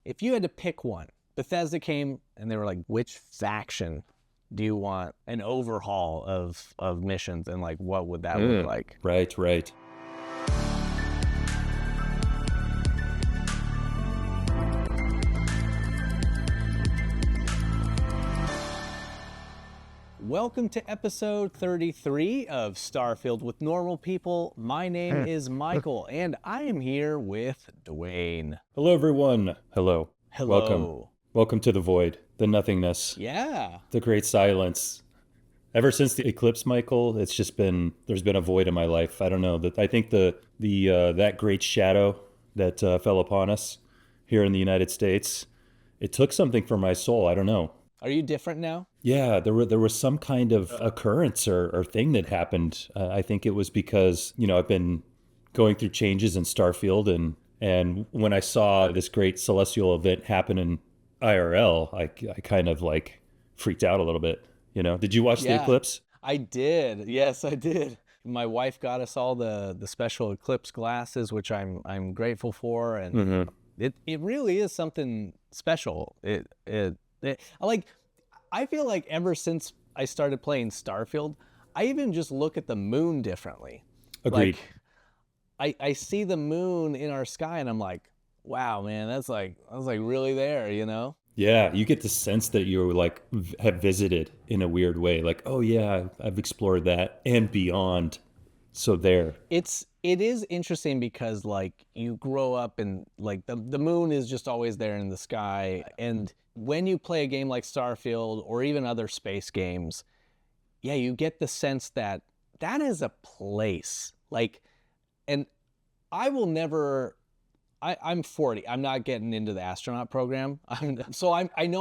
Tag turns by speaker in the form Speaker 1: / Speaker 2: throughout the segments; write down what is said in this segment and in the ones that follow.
Speaker 1: if you had to pick one, Bethesda came and they were like, which faction do you want an overhaul of missions, and like what would that look like?
Speaker 2: Right.
Speaker 1: Welcome to episode 33 of Starfield with Normal People. My name is Michael, and I am here with Duane.
Speaker 2: Hello, everyone. Hello.
Speaker 1: Hello.
Speaker 2: Welcome to the void, the nothingness.
Speaker 1: Yeah.
Speaker 2: The great silence. Ever since the eclipse, Michael, it's just been, there's been a void in my life. I don't know. I think that great shadow that fell upon us here in the United States, it took something from my soul. I don't know.
Speaker 1: Are you different now?
Speaker 2: Yeah, there was some kind of occurrence or thing that happened. I think it was because, I've been going through changes in Starfield, and when I saw this great celestial event happen in IRL, I kind of like freaked out a little bit. Did you watch the eclipse?
Speaker 1: I did. Yes, I did. My wife got us all the special eclipse glasses, which I'm grateful for, and it really is something special. I feel like ever since I started playing Starfield, I even just look at the moon differently.
Speaker 2: Agreed.
Speaker 1: Like, I see the moon in our sky and I'm like, wow, man, that's like really there,
Speaker 2: Yeah, you get the sense that you like have visited in a weird way. Like, oh yeah, I've explored that and beyond. So there.
Speaker 1: It is interesting because like you grow up and like the moon is just always there in the sky, and when you play a game like Starfield or even other space games, yeah, you get the sense that is a place. Like, and I will never. I'm 40. I'm not getting into the astronaut program. I know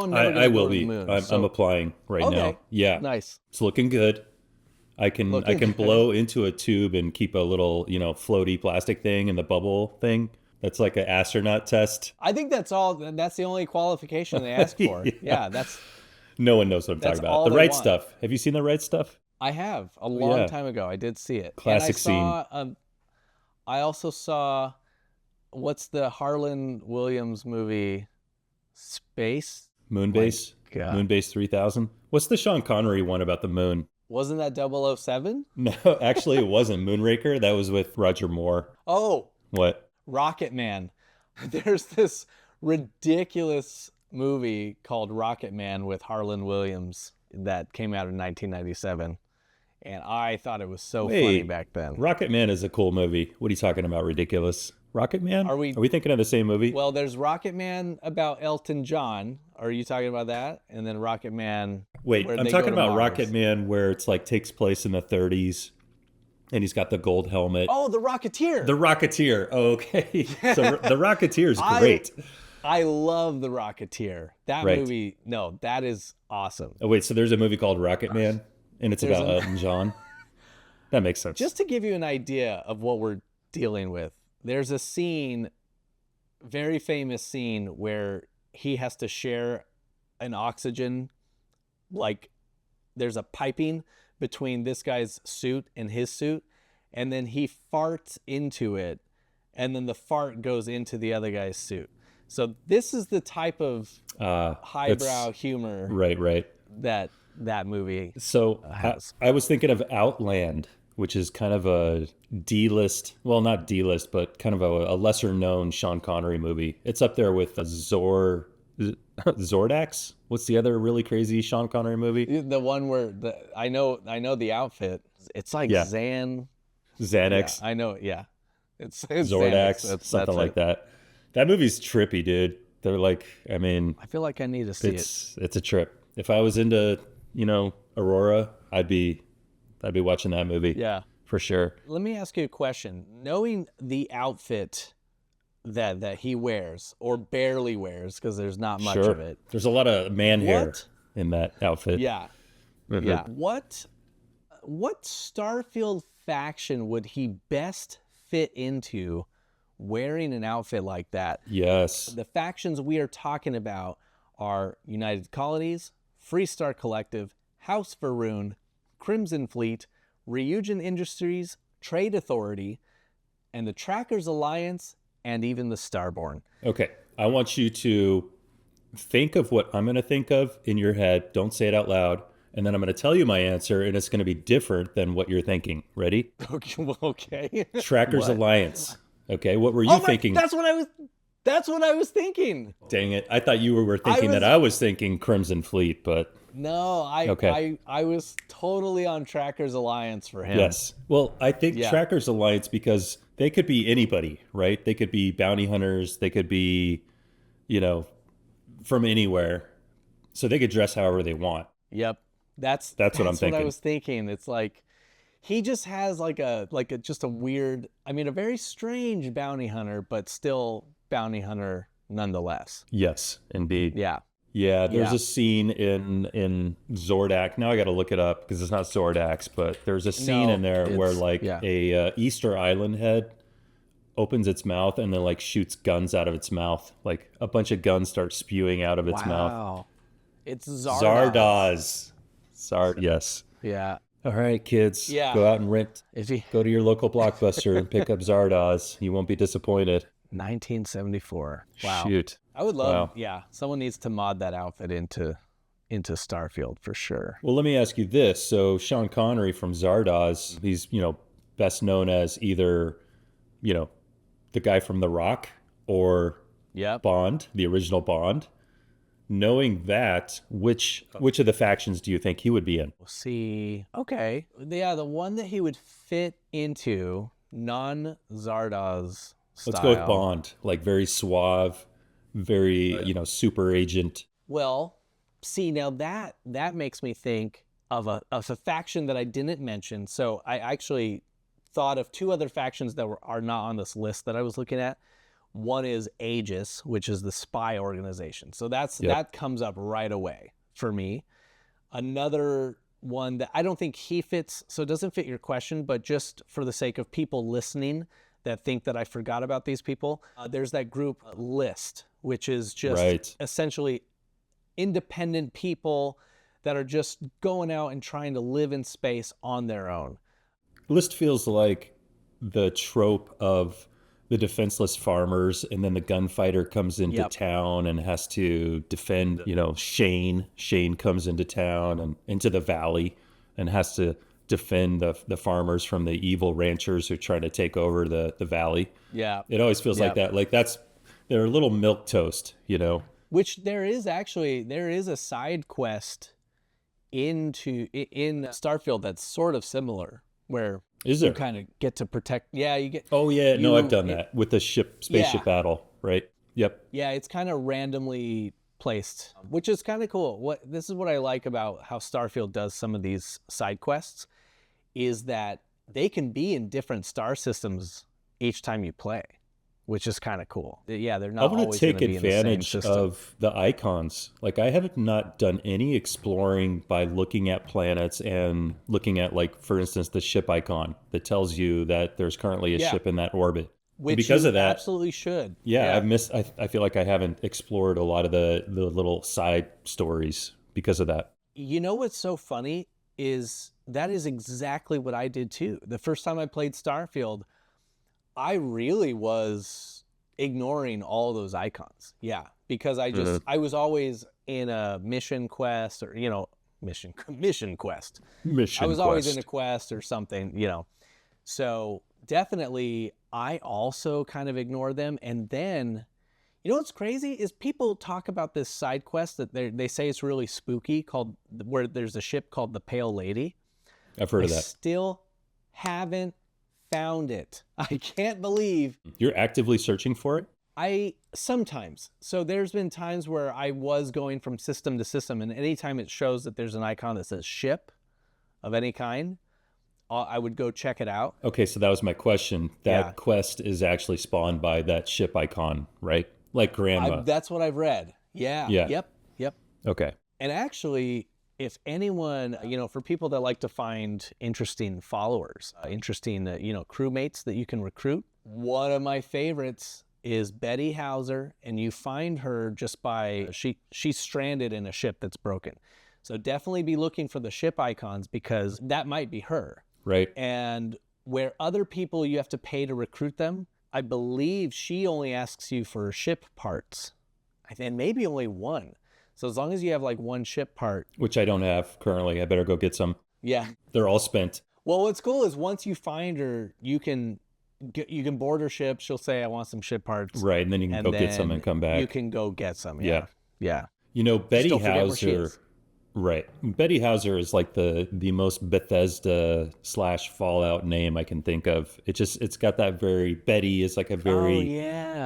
Speaker 1: I'm never going to go to the moon.
Speaker 2: I'm applying right now. Yeah,
Speaker 1: nice.
Speaker 2: It's looking good. I can blow into a tube and keep a little, floaty plastic thing in the bubble thing. That's like an astronaut test.
Speaker 1: I think that's all. That's the only qualification they ask for. Yeah, that's.
Speaker 2: No one knows what I'm talking about. The Right Stuff. Have you seen The Right Stuff?
Speaker 1: I have. A long time ago, I did see it.
Speaker 2: Classic scene.
Speaker 1: I also saw, what's the Harlan Williams movie? Space?
Speaker 2: Moonbase? Moonbase 3000? What's the Sean Connery one about the moon?
Speaker 1: Wasn't that 007?
Speaker 2: No, actually it wasn't. Moonraker. That was with Roger Moore.
Speaker 1: Oh.
Speaker 2: What?
Speaker 1: Rocket Man. There's this ridiculous movie called Rocket Man with Harlan Williams that came out in 1997. And I thought it was so funny back then.
Speaker 2: Rocket Man is a cool movie. What are you talking about? Ridiculous. Rocket Man? Are we thinking of the same movie?
Speaker 1: Well, there's Rocket Man about Elton John. Are you talking about that? And then Rocket Man.
Speaker 2: Wait, I'm talking about Rocket Man where it's like takes place in the 30s. And he's got the gold helmet.
Speaker 1: Oh, The Rocketeer.
Speaker 2: The Rocketeer. Oh, okay. So The Rocketeer's great.
Speaker 1: I love The Rocketeer. That movie, no, that is awesome.
Speaker 2: Oh, wait, so there's a movie called Rocket Man, and it's about Elton John? That makes sense.
Speaker 1: Just to give you an idea of what we're dealing with, there's a scene, very famous scene, where he has to share an oxygen, like there's a piping between this guy's suit and his suit, and then he farts into it, and then the fart goes into the other guy's suit. So this is the type of highbrow humor that movie has.
Speaker 2: I was thinking of Outland, which is kind of a D-list, well, not D-list, but kind of a lesser-known Sean Connery movie. It's up there with Zordax. What's the other really crazy Sean Connery movie?
Speaker 1: The one where I know the outfit. It's like Xanax.
Speaker 2: Yeah,
Speaker 1: I know. Yeah, it's
Speaker 2: Zordax, something like that. That movie's trippy, dude. They're like, I
Speaker 1: feel like I need to see it.
Speaker 2: It's a trip. If I was into, Aurora, I'd be watching that movie.
Speaker 1: Yeah,
Speaker 2: for sure.
Speaker 1: Let me ask you a question. Knowing the outfit that he wears or barely wears, because there's not much of it.
Speaker 2: There's a lot of man hair in that outfit.
Speaker 1: Yeah. Mm-hmm. Yeah. What Starfield faction would he best fit into wearing an outfit like that?
Speaker 2: Yes.
Speaker 1: The factions we are talking about are United Colonies, Freestar Collective, House Varun, Crimson Fleet, Ryujin Industries, Trade Authority, and the Trackers Alliance, and even the Starborn.
Speaker 2: Okay. I want you to think of what I'm going to think of in your head. Don't say it out loud. And then I'm going to tell you my answer, and it's going to be different than what you're thinking. Ready?
Speaker 1: Okay. Well, okay.
Speaker 2: Trackers
Speaker 1: What?
Speaker 2: Alliance. Okay, what were you
Speaker 1: Oh my!
Speaker 2: thinking?
Speaker 1: That's what I was thinking.
Speaker 2: Dang it. I thought you were
Speaker 1: I
Speaker 2: thinking that
Speaker 1: was
Speaker 2: I was thinking Crimson Fleet, but
Speaker 1: no. I
Speaker 2: okay.
Speaker 1: I I was totally on Trackers Alliance for him.
Speaker 2: Yes. Well, I think
Speaker 1: Yeah.
Speaker 2: Trackers Alliance because they could be anybody, right? They could be bounty hunters. They could be, you know, from anywhere. So they could dress however they want.
Speaker 1: Yep. That's
Speaker 2: That's what I'm
Speaker 1: that's what I
Speaker 2: thinking.
Speaker 1: was thinking. It's like he just has like a just a weird, I mean, a very strange bounty hunter, but still bounty hunter nonetheless.
Speaker 2: Yes, indeed.
Speaker 1: Yeah.
Speaker 2: Yeah, there's
Speaker 1: Yeah.
Speaker 2: a scene in Zordak. Now I got to look it up because it's not Zordax, but there's a scene in
Speaker 1: No,
Speaker 2: there where
Speaker 1: it's
Speaker 2: like
Speaker 1: yeah.
Speaker 2: a Easter Island head opens its mouth and then like shoots guns out of its mouth. Like a bunch of guns start spewing out of its mouth.
Speaker 1: Wow. It's Zardoz.
Speaker 2: Yes.
Speaker 1: Yeah.
Speaker 2: All right, kids.
Speaker 1: Yeah.
Speaker 2: Go out and
Speaker 1: If he
Speaker 2: go to your local Blockbuster and pick up Zardoz. You won't be disappointed.
Speaker 1: 1974. Wow.
Speaker 2: Shoot.
Speaker 1: I would love,
Speaker 2: Wow.
Speaker 1: yeah. Someone needs to mod that outfit into Starfield for sure.
Speaker 2: Well, let me ask you this. So Sean Connery from Zardoz, he's, best known as either, the guy from The Rock or
Speaker 1: Yep.
Speaker 2: Bond, the original Bond. Knowing that, which of the factions do you think he would be in?
Speaker 1: We'll see. Okay. Yeah, the one that he would fit into non-Zardoz style.
Speaker 2: Let's go with Bond, like very suave, very, super agent.
Speaker 1: Well, see, now that makes me think of a faction that I didn't mention. So I actually thought of two other factions that are not on this list that I was looking at. One is Aegis, which is the spy organization. So that comes up right away for me. Another one that I don't think he fits, so it doesn't fit your question, but just for the sake of people listening that think that I forgot about these people, there's that group List, which is just essentially independent people that are just going out and trying to live in space on their own.
Speaker 2: List feels like the trope of the defenseless farmers, and then the gunfighter comes into town and has to defend, Shane. Shane comes into town and into the valley and has to defend the farmers from the evil ranchers who are trying to take over the valley.
Speaker 1: Yeah.
Speaker 2: It always feels like that. Like they're a little milquetoast,
Speaker 1: Which there is a side quest in Starfield that's sort of similar, where
Speaker 2: is there?
Speaker 1: You kind of get to protect. Yeah, you get.
Speaker 2: Oh yeah, no, I've done that with the spaceship battle, right? Yep.
Speaker 1: Yeah, it's kind of randomly placed, which is kind of cool. This is what I like about how Starfield does some of these side quests, is that they can be in different star systems each time you play, which is kind of cool. Yeah, they're not always going to be in the same system.
Speaker 2: I want to take advantage of the icons. Like I have not done any exploring by looking at planets and looking at, like, for instance, the ship icon that tells you that there's currently a ship in that orbit.
Speaker 1: Which
Speaker 2: because
Speaker 1: you
Speaker 2: of that,
Speaker 1: absolutely should.
Speaker 2: Yeah, I feel like I haven't explored a lot of the little side stories because of that.
Speaker 1: You know what's so funny is that is exactly what I did too. The first time I played Starfield, I really was ignoring all those icons. Yeah, because I was always in a mission quest or, mission quest. I was always in a quest or something, So definitely I also kind of ignore them. And then, what's crazy is people talk about this side quest that they say it's really spooky, where there's a ship called the Pale Lady.
Speaker 2: I've heard of that.
Speaker 1: Still haven't found it. I can't believe.
Speaker 2: You're actively searching for it?
Speaker 1: Sometimes. So there's been times where I was going from system to system, and anytime it shows that there's an icon that says ship of any kind, I would go check it out.
Speaker 2: Okay, so that was my question. That quest is actually spawned by that ship icon, right? Like Grandma.
Speaker 1: That's what I've read. Yeah. Yep.
Speaker 2: Okay.
Speaker 1: And actually, if anyone, for people that like to find interesting followers, interesting, crewmates that you can recruit, one of my favorites is Betty Hauser, and you find her just by, she's stranded in a ship that's broken. So definitely be looking for the ship icons, because that might be her.
Speaker 2: Right.
Speaker 1: And where other people, you have to pay to recruit them, I believe she only asks you for ship parts. And maybe only one. So as long as you have like one ship part.
Speaker 2: Which I don't have currently. I better go get some.
Speaker 1: Yeah.
Speaker 2: They're all spent.
Speaker 1: Well, what's cool is once you find her, you can board her ship. She'll say, I want some ship parts.
Speaker 2: Right. And then you can go get some and come back.
Speaker 1: You can go get some.
Speaker 2: Yeah.
Speaker 1: Yeah.
Speaker 2: You know, Betty
Speaker 1: Just don't forget where she
Speaker 2: Hauser.
Speaker 1: is.
Speaker 2: Right. Betty Hauser is like the most Bethesda / Fallout name I can think of. It's got that very, Betty is like a very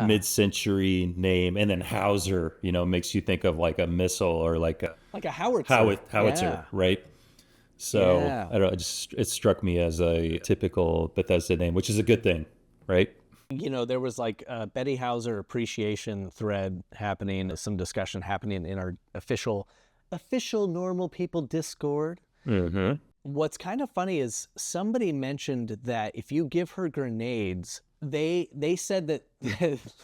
Speaker 2: mid-century name. And then Hauser, makes you think of like a missile or like a
Speaker 1: howitzer.
Speaker 2: Howitzer, right? So I don't know, it struck me as a typical Bethesda name, which is a good thing, right?
Speaker 1: There was like a Betty Hauser appreciation thread happening, some discussion happening in our official normal people Discord.
Speaker 2: Mm-hmm.
Speaker 1: What's kind of funny is somebody mentioned that if you give her grenades, they said that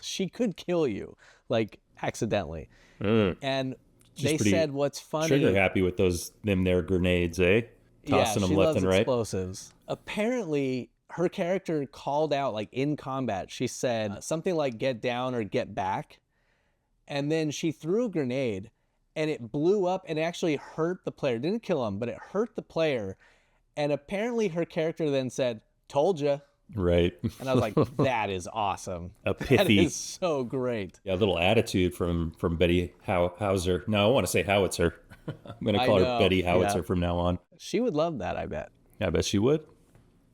Speaker 1: she could kill you, like accidentally. And they said what's funny.
Speaker 2: Trigger happy with them grenades, eh? Tossing them left and right.
Speaker 1: Explosives. Apparently, her character called out like in combat. She said something like "get down" or "get back," and then she threw a grenade. And it blew up and actually hurt the player. It didn't kill him, but it hurt the player. And apparently her character then said, "Told ya."
Speaker 2: Right.
Speaker 1: And I was like, that is awesome.
Speaker 2: A pithy.
Speaker 1: That is so great.
Speaker 2: Yeah, a little attitude from Betty Hauser. No, I want to say Howitzer. I'm going to call her Betty Howitzer from now on.
Speaker 1: She would love that, I bet.
Speaker 2: I bet she would.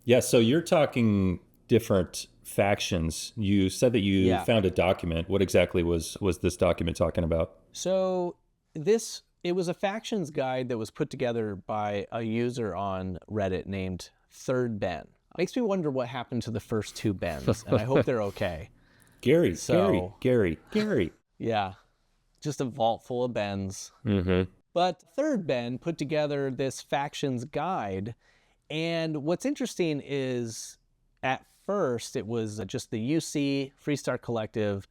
Speaker 2: Yeah, so you're talking different factions. You said that you found a document. What exactly was this document talking about?
Speaker 1: So it was a factions guide that was put together by a user on Reddit named Third Ben. Makes me wonder what happened to the first two Bens, and I hope they're okay.
Speaker 2: Gary.
Speaker 1: Yeah, just a vault full of Bens.
Speaker 2: Mm-hmm.
Speaker 1: But Third Ben put together this factions guide, and what's interesting is at first it was just the UC, Freestar Collective,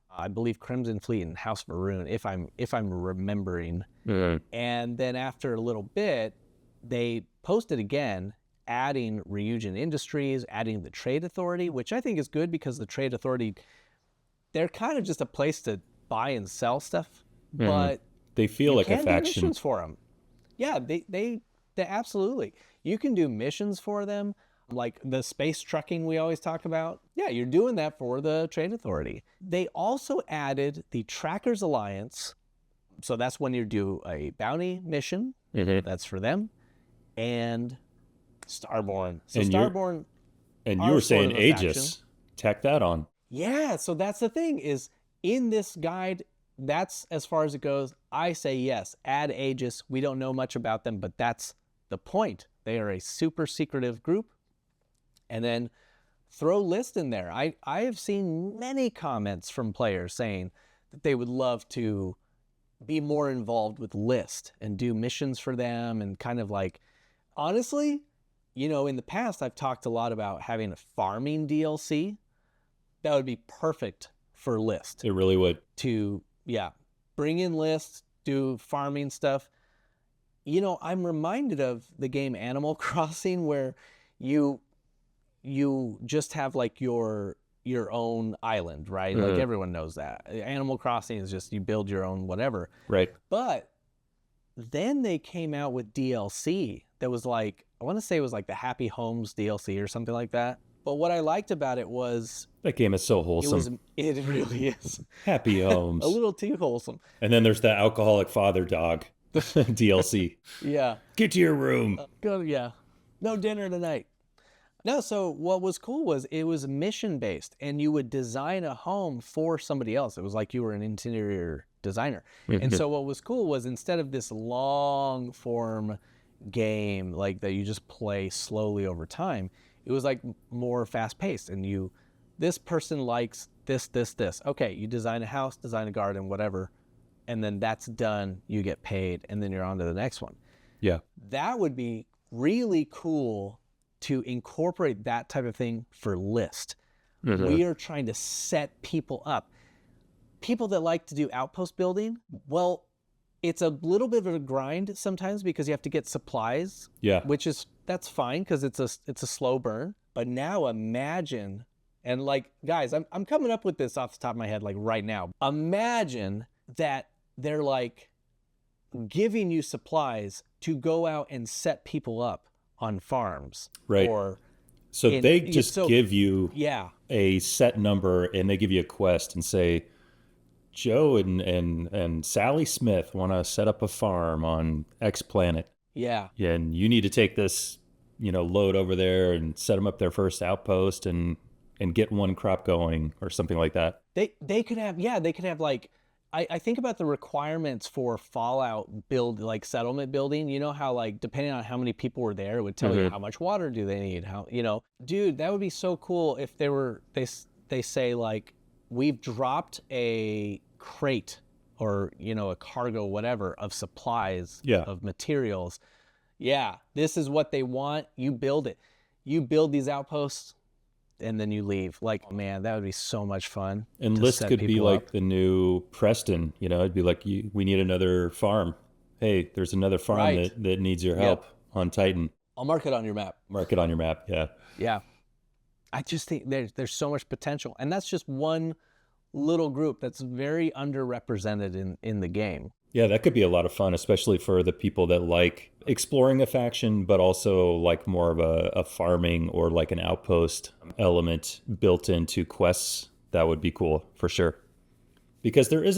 Speaker 1: I believe Crimson Fleet and House of Maroon, if I'm remembering.
Speaker 2: Mm-hmm.
Speaker 1: And then after a little bit, they posted again, adding Ryujin Industries, adding the Trade Authority, which I think is good because the Trade Authority, they're kind of just a place to buy and sell stuff, but
Speaker 2: they feel like a faction.
Speaker 1: You can do missions for them. Yeah, they absolutely. You can do missions for them. Like the space trucking we always talk about. Yeah, you're doing that for the Trade Authority. They also added the Trackers Alliance. So that's when you do a bounty mission.
Speaker 2: Mm-hmm.
Speaker 1: That's for them. And Starborn. So
Speaker 2: and
Speaker 1: Starborn.
Speaker 2: And you were saying Aegis. Tack that on.
Speaker 1: Yeah, so that's the thing is in this guide, that's as far as it goes. I say yes, add Aegis. We don't know much about them, but that's the point. They are a super secretive group. And then throw List in there. I have seen many comments from players saying that they would love to be more involved with List and do missions for them and kind of like, honestly, in the past, I've talked a lot about having a farming DLC. That would be perfect for List.
Speaker 2: It really would.
Speaker 1: To, bring in List, do farming stuff. I'm reminded of the game Animal Crossing where you just have like your own island, right?
Speaker 2: Mm-hmm.
Speaker 1: Like everyone knows that. Animal Crossing is just you build your own whatever.
Speaker 2: Right.
Speaker 1: But then they came out with DLC that was like, I want to say it was like the Happy Homes DLC or something like that. But what I liked about it was
Speaker 2: that game is so wholesome.
Speaker 1: It really is.
Speaker 2: Happy Homes.
Speaker 1: A little too wholesome.
Speaker 2: And then there's the alcoholic father dog DLC.
Speaker 1: Yeah.
Speaker 2: Get to your room.
Speaker 1: No dinner tonight. No, so what was cool was it was mission-based, and you would design a home for somebody else. It was like you were an interior designer. And so what was cool was instead of this long-form game like that you just play slowly over time, it was like more fast-paced, and this person likes this. Okay, you design a house, design a garden, whatever, and then that's done, you get paid, and then you're on to the next one.
Speaker 2: Yeah.
Speaker 1: That would be really cool to incorporate that type of thing for List. Mm-hmm. We are trying to set people up. People that like to do outpost building, well, it's a little bit of a grind sometimes because you have to get supplies.
Speaker 2: Yeah.
Speaker 1: That's fine because it's a slow burn. But now imagine And like, guys, I'm coming up with this off the top of my head, like right now. Imagine that they're like giving you supplies to go out and set people up on farms,
Speaker 2: Right.
Speaker 1: or
Speaker 2: So they just
Speaker 1: so
Speaker 2: give you
Speaker 1: yeah,
Speaker 2: a set number and they give you a quest and say, Joe and Sally Smith want to set up a farm on X planet.
Speaker 1: yeah.
Speaker 2: Yeah, and you need to take this, load over there and set them up their first outpost and get one crop going or something like that.
Speaker 1: They could have, yeah, they could have like, I think about the requirements for Fallout build, like settlement building. You know how like depending on how many people were there, it would tell you how much water do they need. How, dude, that would be so cool if they say like, we've dropped a crate or a cargo, whatever, of supplies,
Speaker 2: Yeah.
Speaker 1: of materials. Yeah, this is what they want. You build it. You build these outposts, and then you leave. Like, man, that would be so much fun.
Speaker 2: And
Speaker 1: to
Speaker 2: List
Speaker 1: set
Speaker 2: could be
Speaker 1: people
Speaker 2: like
Speaker 1: up.
Speaker 2: the new Preston, it'd be like, we need another farm. Hey, there's another farm
Speaker 1: Right.
Speaker 2: that needs your help on Titan.
Speaker 1: I'll mark it on your map.
Speaker 2: Mark it on your map. Yeah.
Speaker 1: Yeah. I just think there's so much potential. And that's just one little group that's very underrepresented in the game.
Speaker 2: Yeah, that could be a lot of fun, especially for the people that like exploring a faction, but also like more of a farming or like an outpost element built into quests. That would be cool for sure. Because there's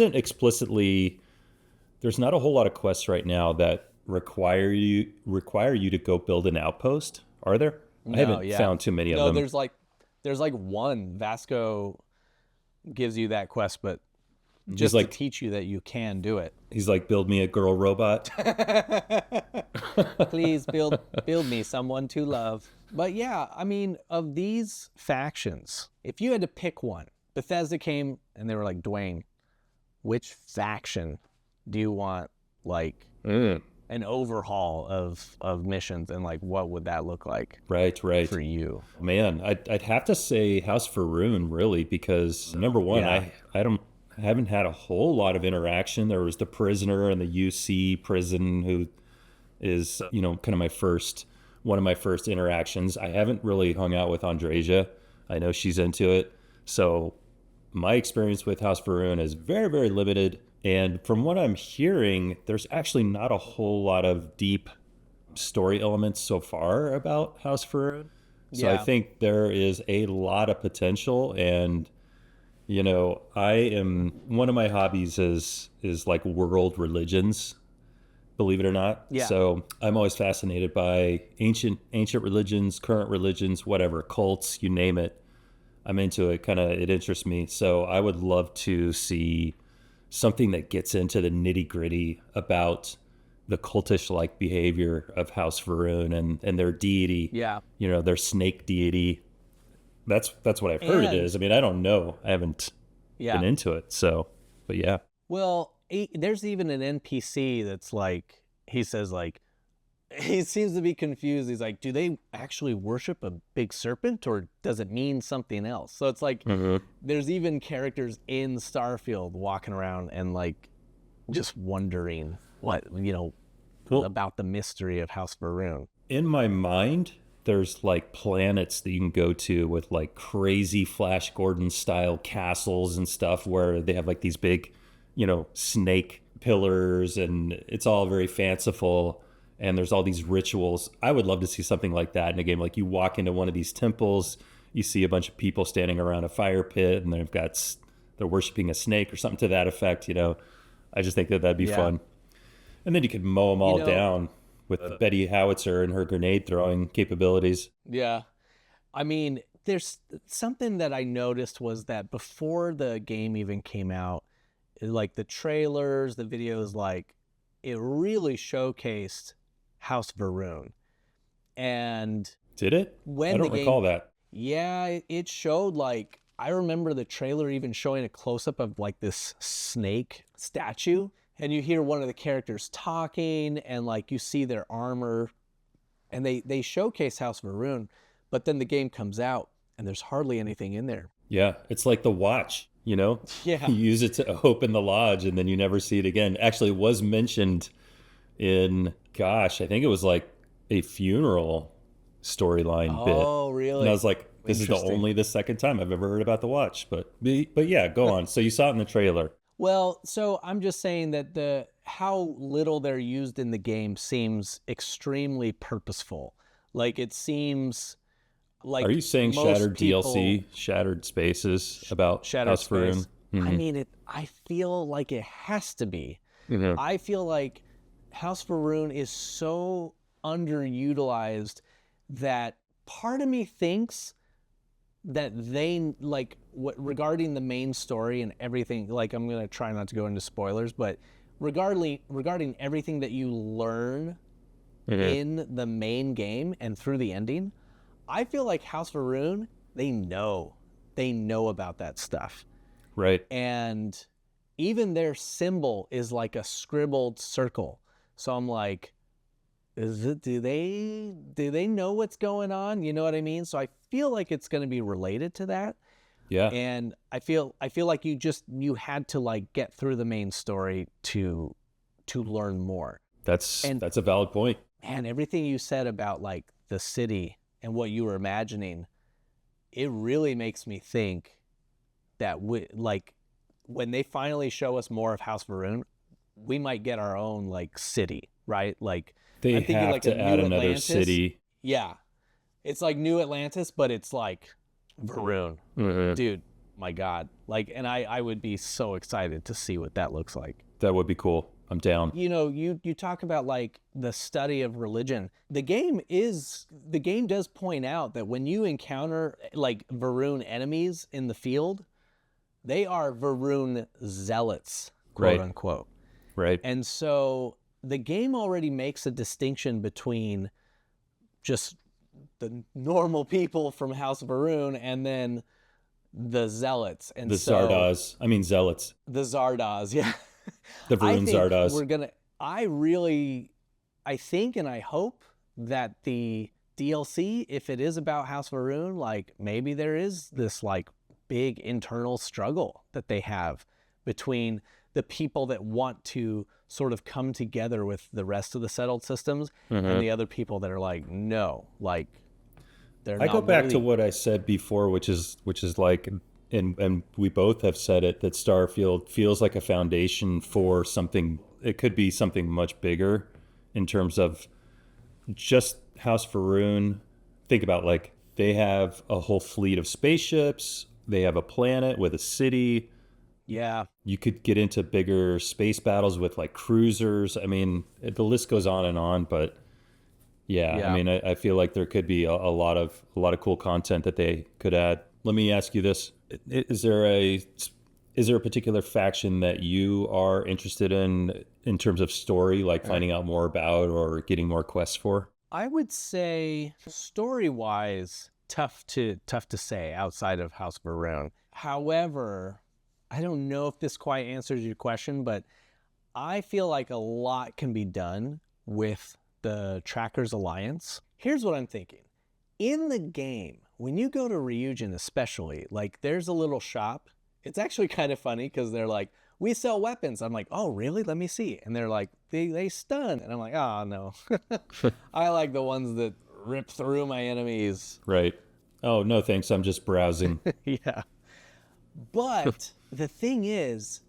Speaker 2: not a whole lot of quests right now that require you to go build an outpost, are there? I haven't found too many of them.
Speaker 1: There's like one. Vasco gives you that quest, but
Speaker 2: He's
Speaker 1: just
Speaker 2: like,
Speaker 1: to teach you that you can do it.
Speaker 2: he's like, build me a girl robot.
Speaker 1: Please build me someone to love. But yeah, I mean, of these factions, if you had to pick one, Bethesda came and they were like, Duane, which faction do you want like an overhaul of missions, and like what would that look like?
Speaker 2: Right
Speaker 1: for you?
Speaker 2: Man, I'd have to say House Faroon, really, because number one,
Speaker 1: Yeah.
Speaker 2: I haven't had a whole lot of interaction. There was the prisoner in the UC prison who is, kind of one of my first interactions. I haven't really hung out with Andreja. I know she's into it. So my experience with House Faroon is very, very limited. And from what I'm hearing, there's actually not a whole lot of deep story elements so far about House Faroon. So I think there is a lot of potential. And one of my hobbies is like world religions, believe it or not.
Speaker 1: Yeah.
Speaker 2: So I'm always fascinated by ancient religions, current religions, whatever, cults, you name it. I'm into it. It interests me. So I would love to see something that gets into the nitty gritty about the cultish like behavior of House Faroon and their deity.
Speaker 1: Yeah.
Speaker 2: Their snake deity. That's what I've heard it is. I mean, I don't know. I haven't been into it. So, but yeah.
Speaker 1: Well, there's even an NPC that's like, he says like, he seems to be confused. He's like, do they actually worship a big serpent or does it mean something else? So it's like, there's even characters in Starfield walking around and like just wondering what, about the mystery of House Faroon.
Speaker 2: In my mind, there's like planets that you can go to with like crazy Flash Gordon style castles and stuff where they have like these big, snake pillars and it's all very fanciful. And there's all these rituals. I would love to see something like that in a game. Like you walk into one of these temples, you see a bunch of people standing around a fire pit and they're worshiping a snake or something to that effect. I just think that'd be fun. And then you could mow them all down with Betty Howitzer and her grenade throwing capabilities.
Speaker 1: Yeah. I mean, there's something that I noticed was that before the game even came out, like the trailers, the videos, like it really showcased House Faroon. And
Speaker 2: did it? I don't recall that.
Speaker 1: Yeah, it showed like, I remember the trailer even showing a close-up of like this snake statue, and you hear one of the characters talking and like you see their armor, and they showcase House Faroon, but then the game comes out and there's hardly anything in there.
Speaker 2: Yeah, it's like the watch, Yeah. You use it to open the lodge and then you never see it again. Actually, it was mentioned in, I think it was like a funeral storyline bit.
Speaker 1: Oh, really?
Speaker 2: And I was like, This is
Speaker 1: Interesting.
Speaker 2: the second time I've ever heard about the watch, but yeah, go on. So you saw it in the trailer.
Speaker 1: Well, so I'm just saying that the how little they're used in the game seems extremely purposeful. Like it seems
Speaker 2: Are you
Speaker 1: like
Speaker 2: saying
Speaker 1: most
Speaker 2: Shattered
Speaker 1: people
Speaker 2: DLC, Shattered Spaces about
Speaker 1: Shattered
Speaker 2: House
Speaker 1: Space.
Speaker 2: Faroon?
Speaker 1: I
Speaker 2: Hmm.
Speaker 1: mean it I feel like it has to be.
Speaker 2: Yeah.
Speaker 1: I feel like House Faroon is so underutilized that part of me thinks that they like what regarding the main story and everything, like I'm gonna try not to go into spoilers, but regarding everything that you learn
Speaker 2: Hmm.
Speaker 1: in the main game and through the ending, I feel like House Faroon, they know about that stuff.
Speaker 2: Right.
Speaker 1: And even their symbol is like a scribbled circle. So I'm like, is it do they know what's going on? You know what I mean? So I feel like it's going to be related to that.
Speaker 2: Yeah.
Speaker 1: And I feel like you had to like get through the main story to learn more. And
Speaker 2: That's a valid point.
Speaker 1: man, everything you said about like the city and what you were imagining, it really makes me think that we like when they finally show us more of House Varun, we might get our own like city, right? Like
Speaker 2: They
Speaker 1: I'm thinking
Speaker 2: have
Speaker 1: like a
Speaker 2: to add
Speaker 1: new
Speaker 2: another
Speaker 1: Atlantis.
Speaker 2: city.
Speaker 1: Yeah. It's like New Atlantis, but it's like Varun.
Speaker 2: Mhm.
Speaker 1: Dude, my God. Like and I would be so excited to see what that looks like.
Speaker 2: That would be cool. I'm down.
Speaker 1: You talk about like the study of religion. The game does point out that when you encounter like Varun enemies in the field, they are Varun zealots, quote
Speaker 2: Right.
Speaker 1: unquote.
Speaker 2: Right.
Speaker 1: And so the game already makes a distinction between just the normal people from House of Varun and then the zealots. And
Speaker 2: The
Speaker 1: so
Speaker 2: Zardoz. I mean Zealots.
Speaker 1: the Zardoz, yeah.
Speaker 2: The
Speaker 1: I
Speaker 2: Varun
Speaker 1: think
Speaker 2: Zardoz.
Speaker 1: we're gonna. I really, I think and I hope that the DLC, if it is about House Varun, like maybe there is this like big internal struggle that they have between the people that want to sort of come together with the rest of the settled systems and
Speaker 2: Mhm.
Speaker 1: the other people that are like, no, like they're
Speaker 2: I go
Speaker 1: not
Speaker 2: back to
Speaker 1: worthy.
Speaker 2: what I said before, which is like, and we both have said it, that Starfield feels like a foundation for something. It could be something much bigger in terms of just House Faroon. Think about like they have a whole fleet of spaceships. They have a planet with a city.
Speaker 1: Yeah,
Speaker 2: You could get into bigger space battles with like cruisers. I mean, the list goes on and on, but yeah, I
Speaker 1: yeah.
Speaker 2: mean, I feel like there could be a lot of cool content that they could add. Let me ask you this: is there a particular faction that you are interested in terms of story, like finding out more about or getting more quests for?
Speaker 1: I would say story wise, tough to say outside of House of Varun. However, I don't know if this quite answers your question, but I feel like a lot can be done with the Trackers Alliance. Here's what I'm thinking. In the game, when you go to Ryujin especially, like there's a little shop. It's actually kind of funny because they're like, we sell weapons. I'm like, oh really? Let me see. And they're like, they stun. And I'm like, oh no. I like the ones that rip through my enemies.
Speaker 2: Right. Oh, no, thanks. I'm just browsing.
Speaker 1: Yeah. But the thing is,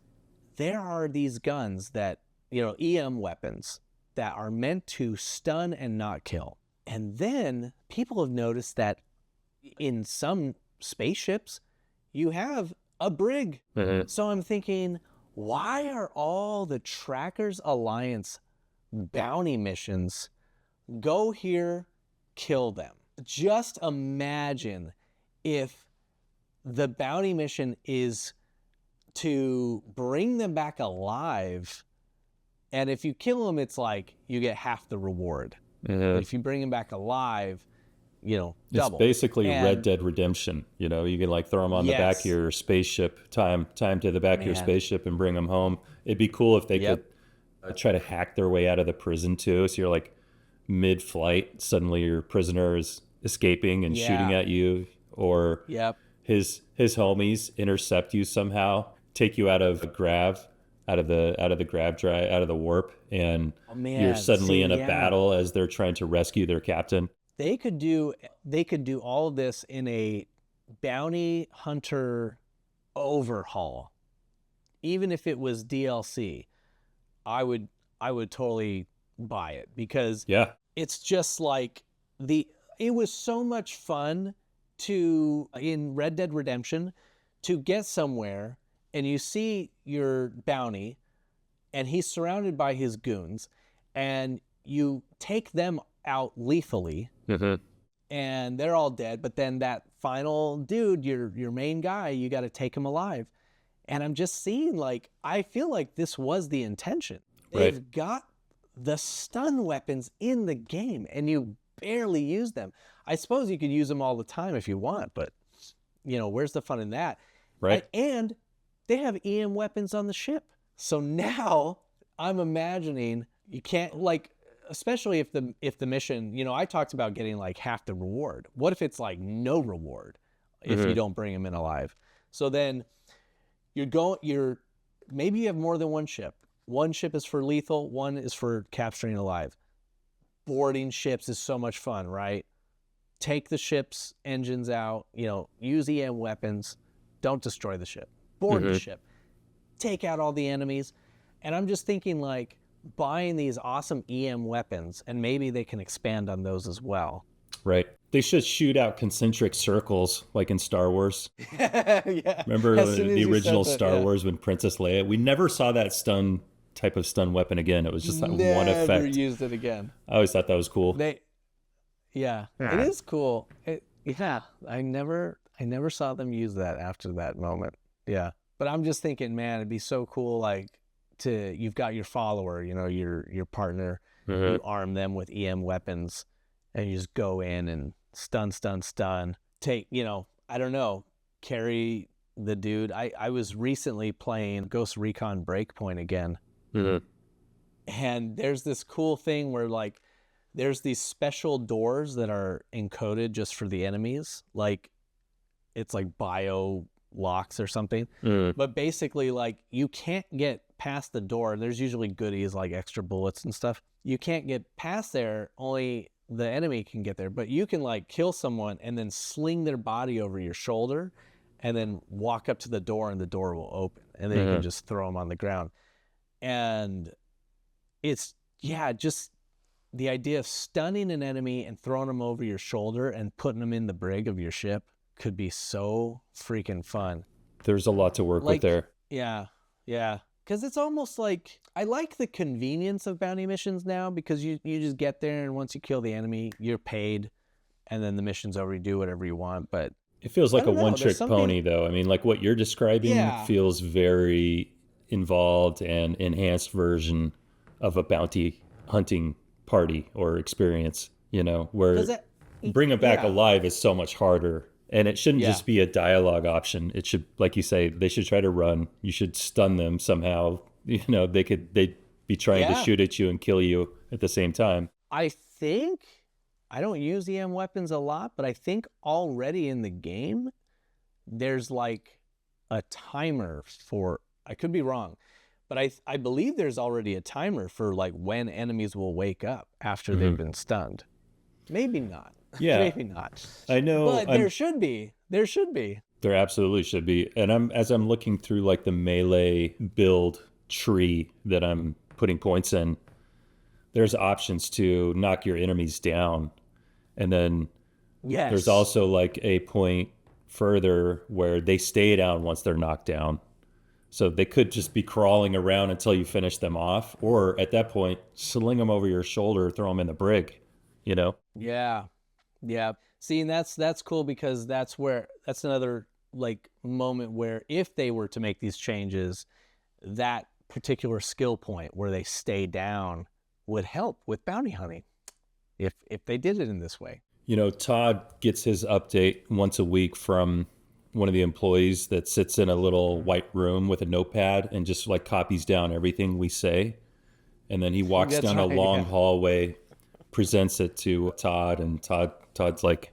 Speaker 1: there are these guns that, EM weapons that are meant to stun and not kill. And then people have noticed that in some spaceships, you have a brig.
Speaker 2: Mhm.
Speaker 1: So I'm thinking, why are all the Trackers Alliance bounty missions go here, kill them? Just imagine if the bounty mission is to bring them back alive. And if you kill them, it's like you get half the reward. But
Speaker 2: Mhm.
Speaker 1: if you bring them back alive,
Speaker 2: It's
Speaker 1: double.
Speaker 2: basically Red
Speaker 1: And
Speaker 2: Dead Redemption. You know, you can like throw them on the back of
Speaker 1: yes,
Speaker 2: your spaceship, time to the back of your
Speaker 1: man.
Speaker 2: spaceship, and bring them home. It'd be cool if they could
Speaker 1: Yep.
Speaker 2: try to hack their way out of the prison too. So you're like mid-flight, suddenly your prisoner is escaping and shooting
Speaker 1: Yeah.
Speaker 2: at you, or
Speaker 1: Yep.
Speaker 2: his homies intercept you somehow, take you out of the grab drive, out of the warp, and
Speaker 1: Oh
Speaker 2: you're
Speaker 1: man.
Speaker 2: suddenly
Speaker 1: See,
Speaker 2: in a
Speaker 1: yeah.
Speaker 2: battle as they're trying to rescue their captain.
Speaker 1: they could do all of this in a bounty hunter overhaul. Even if it was DLC, I would totally buy it, because
Speaker 2: Yeah.
Speaker 1: it's just like it was so much fun to, in Red Dead Redemption, to get somewhere and you see your bounty and he's surrounded by his goons, and you take them out lethally, and they're all dead, but then that final dude, your main guy, you got to take him alive. And I'm just seeing, like, I feel like this was the intention. They've
Speaker 2: Right.
Speaker 1: got the stun weapons in the game and you barely use them. I suppose you could use them all the time if you want, but where's the fun in that?
Speaker 2: Right.
Speaker 1: And they have EM weapons on the ship. So now I'm imagining you can't, like, especially if the mission, I talked about getting like half the reward. What if it's like no reward if you don't bring them in alive? So then maybe you have more than one ship. One ship is for lethal, one is for capturing alive. Boarding ships is so much fun, right? Take the ship's engines out, use EM weapons, don't destroy the ship. Board the ship. Take out all the enemies. And I'm just thinking, like, buying these awesome EM weapons, and maybe they can expand on those as well.
Speaker 2: Right. They should shoot out concentric circles like in Star Wars.
Speaker 1: Yeah.
Speaker 2: Remember the original Star
Speaker 1: yeah.
Speaker 2: Wars when Princess Leia? We never saw that type of stun weapon again. It was just that one
Speaker 1: Never
Speaker 2: effect.
Speaker 1: used it again.
Speaker 2: I always thought that was cool.
Speaker 1: Yeah, it is cool. I never saw them use that after that moment. Yeah, but I'm just thinking, man, it'd be so cool. Like, you've got your follower, your partner, you arm them with EM weapons, and you just go in and stun. Take, I don't know, carry the dude. I was recently playing Ghost Recon Breakpoint again. And there's this cool thing where, like, there's these special doors that are encoded just for the enemies. Like, it's like bio locks or something. But basically, like, you can't get past the door. There's usually goodies like extra bullets and stuff. You can't get past there. Only the enemy can get there. But you can, like, kill someone and then sling their body over your shoulder and then walk up to the door, and the door will open. And then you can just throw them on the ground. And it's, just the idea of stunning an enemy and throwing them over your shoulder and putting them in the brig of your ship could be so freaking fun.
Speaker 2: There's a lot to work with there.
Speaker 1: Yeah. Because it's almost like, I like the convenience of bounty missions now, because you just get there, and once you kill the enemy, you're paid, and then the mission's over, you do whatever you want. But
Speaker 2: it feels like a one-trick pony, though. I mean, like what you're describing feels very involved and enhanced version of a bounty hunting party or experience, where bring them back alive is so much harder. And it shouldn't just be a dialogue option. It should, like you say, they should try to run. You should stun them somehow. They'd be trying to shoot at you and kill you at the same time.
Speaker 1: I think, I don't use EM weapons a lot, but I think already in the game, there's like a timer for, I could be wrong, but I believe there's already a timer for, like, when enemies will wake up after they've been stunned. Maybe not.
Speaker 2: Yeah.
Speaker 1: Maybe not.
Speaker 2: I know.
Speaker 1: But there should be. There
Speaker 2: absolutely should be. And as I'm looking through, like, the melee build tree that I'm putting points in, there's options to knock your enemies down. And then there's also, like, a point further where they stay down once they're knocked down. So they could just be crawling around until you finish them off. Or at that point, sling them over your shoulder, throw them in the brig,
Speaker 1: Yeah. See, and that's cool, because that's another, like, moment where if they were to make these changes, that particular skill point where they stay down would help with bounty hunting if they did it in this way.
Speaker 2: Todd gets his update once a week from one of the employees that sits in a little white room with a notepad and just, like, copies down everything we say. And then he walks down a long hallway, presents it to Todd, and Todd's like,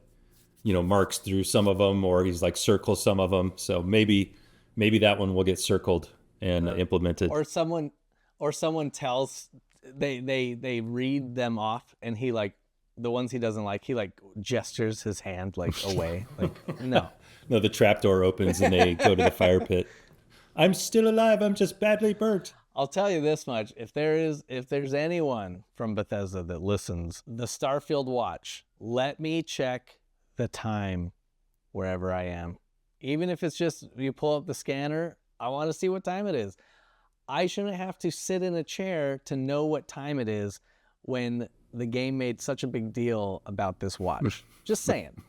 Speaker 2: marks through some of them, or he's like circles some of them. So maybe that one will get circled and implemented.
Speaker 1: Or someone tells, they read them off, and he, like, the ones he doesn't like, he like gestures his hand like away. Like, no.
Speaker 2: No, the trapdoor opens and they go to the fire pit. I'm still alive. I'm just badly burnt.
Speaker 1: I'll tell you this much. If there's anyone from Bethesda that listens, the Starfield watch, let me check the time wherever I am. Even if it's just you pull up the scanner, I want to see what time it is. I shouldn't have to sit in a chair to know what time it is when the game made such a big deal about this watch. Just saying.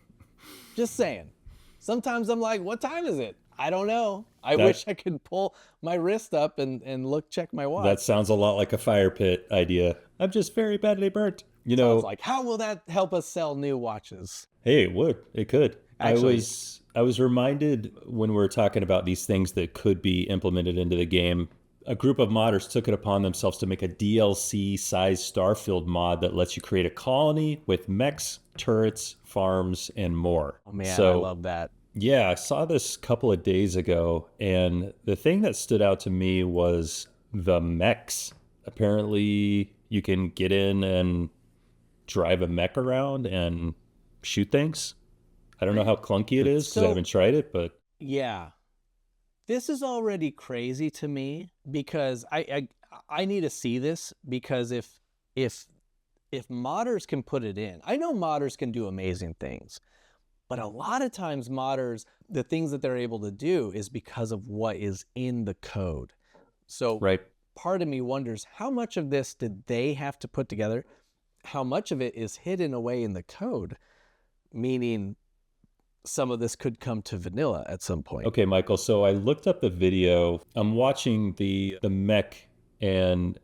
Speaker 1: Just saying. Sometimes I'm like, what time is it? I don't know. I wish I could pull my wrist up and check my watch.
Speaker 2: That sounds a lot like a fire pit idea. I'm just very badly burnt. You know,
Speaker 1: sounds like, how will that help us sell new watches?
Speaker 2: Hey, it would. It could.
Speaker 1: Actually,
Speaker 2: I was reminded when we were talking about these things that could be implemented into the game. A group of modders took it upon themselves to make a DLC-sized Starfield mod that lets you create a colony with mechs, turrets, farms, and more.
Speaker 1: Oh man, I love that.
Speaker 2: Yeah, I saw this a couple of days ago, and the thing that stood out to me was the mechs. Apparently, you can get in and drive a mech around and shoot things. I don't know how clunky it is because I haven't tried it, but...
Speaker 1: Yeah. This is already crazy to me because I need to see this, because if modders can put it in, I know modders can do amazing things, but a lot of times modders, the things that they're able to do is because of what is in the code. So part of me wonders, how much of this did they have to put together? How much of it is hidden away in the code? Meaning some of this could come to vanilla at some point.
Speaker 2: Okay, Michael, so I looked up the video. I'm watching the mech, and